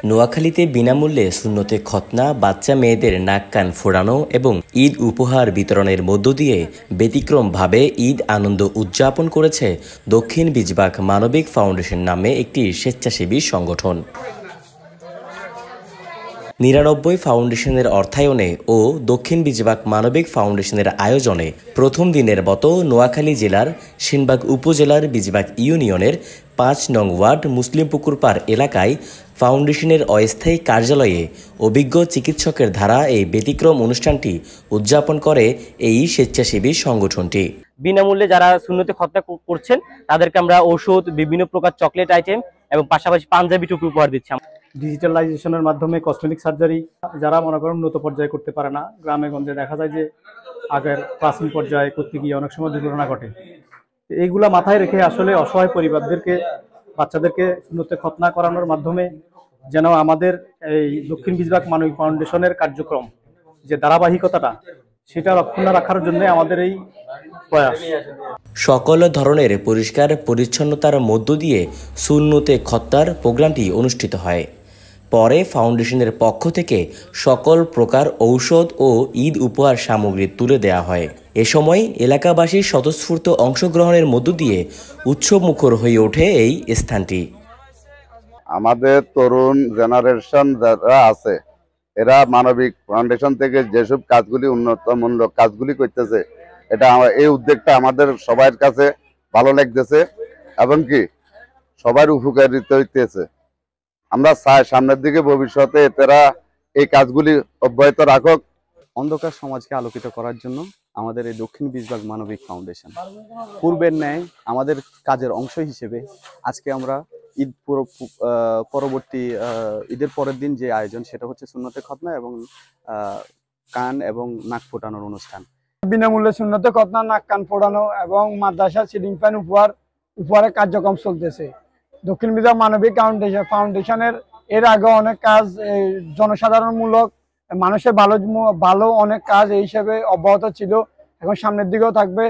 নোয়াখালীতে বিনামূল্যে সুন্নতে খতনা, বাচ্চা মেয়েদের নাক কান ফোড়ানো এবং ঈদ উপহার বিতরণের মধ্য দিয়ে ব্যতিক্রমভাবে ঈদ আনন্দ উদযাপন করেছে দক্ষিণ বিজবাক মানবিক ফাউন্ডেশন নামে একটি স্বেচ্ছাসেবী সংগঠন। ৯৯ ফাউন্ডেশনের অর্থায়নে ও দক্ষিণ বিজবাক মানবিক ফাউন্ডেশনের আয়োজনে প্রথম দিনের মতো নোয়াখালী জেলার সেনবাগ উপজেলার বিজবাক ইউনিয়নের ৫ নং ওয়ার্ড মুসলিমপুকুরপাড় এলাকায় ফাউন্ডেশনের অস্থায়ী কার্যালয়ে অভিজ্ঞ চিকিৎসকের দ্বারা এই ব্যতিক্রম অনুষ্ঠানটি উদযাপন করে এই স্বেচ্ছাসেবী সংগঠনটি। বিনামূল্যে যারা সুন্নতে খতনা করছেন তাদেরকে আমরা ঔষধ, বিভিন্ন প্রকার চকলেট আইটেম এবং পাশাপাশি পাঞ্জাবি টুপি উপহার দিচ্ছি। ডিজিটালাইজেশনের মাধ্যমে কসমেটিক সার্জারি যারা মনে করেন উন্নত পর্যায়ে করতে পারে না, গ্রামে গঞ্জে দেখা যায় যে আগের প্রাচীন পর্যায়ে করতে গিয়ে অনেক সময় দুর্ঘটনা ঘটে। এইগুলা মাথায় রেখে আসলে অসহায় পরিবারদেরকে, বাচ্চাদেরকে সুন্নতে খতনা করানোর মাধ্যমে যেন আমাদের এই দক্ষিণ বিজবাক মানবিক ফাউন্ডেশনের কার্যক্রম যে ধারাবাহিকতাটা সেটা রক্ষণ রাখার জন্য আমাদের এই প্রয়াস। সকল ধরনের পরিষ্কার পরিচ্ছন্নতার মধ্য দিয়ে সুন্নতে খতনার প্রোগ্রামটি অনুষ্ঠিত হয়। পরে ফাউন্ডেশনের পক্ষ থেকে সকল প্রকার ঔষধ ও ঈদ উপহার সামগ্রী তুলে দেওয়া হয়। এ সময় এলাকাবাসীর স্বতঃস্ফূর্ত অংশগ্রহণের মধ্য দিয়ে উৎসবমুখর হয়ে ওঠে এই স্থানটি। আমাদের তরুণ জেনারেশন যারা আছে এরা মানবিক ফাউন্ডেশন থেকে যেসব কাজগুলি উন্নতমূলক কাজগুলি করতেছে, এটা এই উদ্যোগটা আমাদের সবার কাছে ভালো লাগতেছে এবং কি সবার উপকারিত হইতেছে। আমরা চাই সামনের দিকে ভবিষ্যতে এরা এই কাজগুলি অব্যাহত রাখুক। অন্ধকার সমাজকে আলোকিত করার জন্য আমাদের এই দক্ষিণ বিজবাক মানবিক ফাউন্ডেশন পূর্বের ন্যায় আমাদের কাজের অংশ হিসেবে আজকে আমরা ঈদ পরবর্তী ঈদের পরের দিন যে আয়োজন সেটা হচ্ছে সুন্নতে খতনা এবং কান এবং নাক ফোটানোর অনুষ্ঠান। বিনামূল্যে সুন্নতে খতনা, নাক কান ফোটানো এবং মাদ্রাসা সিলিং ফ্যান উপহারের কার্যক্রম চলতেছে। দক্ষিণ বিজবাক মানবিক ফাউন্ডেশনের এর আগে অনেক কাজ জনসাধারণমূলক মানুষের ভালো অনেক কাজ এই হিসেবে অব্যাহত ছিল, এখন সামনের দিকেও থাকবে।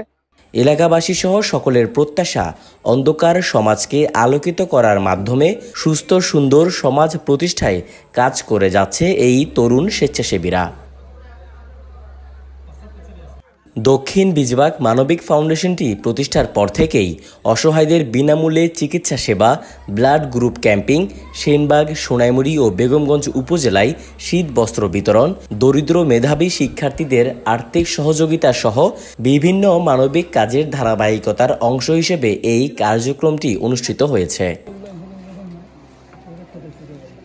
এলাকাবাসী সহ সকলের প্রত্যাশা অন্ধকার সমাজকে আলোকিত করার মাধ্যমে সুস্থ সুন্দর সমাজ প্রতিষ্ঠায় কাজ করে যাচ্ছে এই তরুণ স্বেচ্ছাসেবীরা। দক্ষিণ বিজবাক মানবিক ফাউন্ডেশনটি প্রতিষ্ঠার পর থেকেই অসহায়দের বিনামূল্যে চিকিৎসা সেবা, blood group camping, Senbagh, Sonaimuri ও বেগমগঞ্জ উপজেলায় শীত বস্ত্র বিতরণ, দরিদ্র মেধাবী শিক্ষার্থীদের আর্থিক সহযোগিতা সহ বিভিন্ন মানবিক কাজের ধারাবাহিকতার অংশ হিসেবে এই কার্যক্রমটি অনুষ্ঠিত হয়েছে।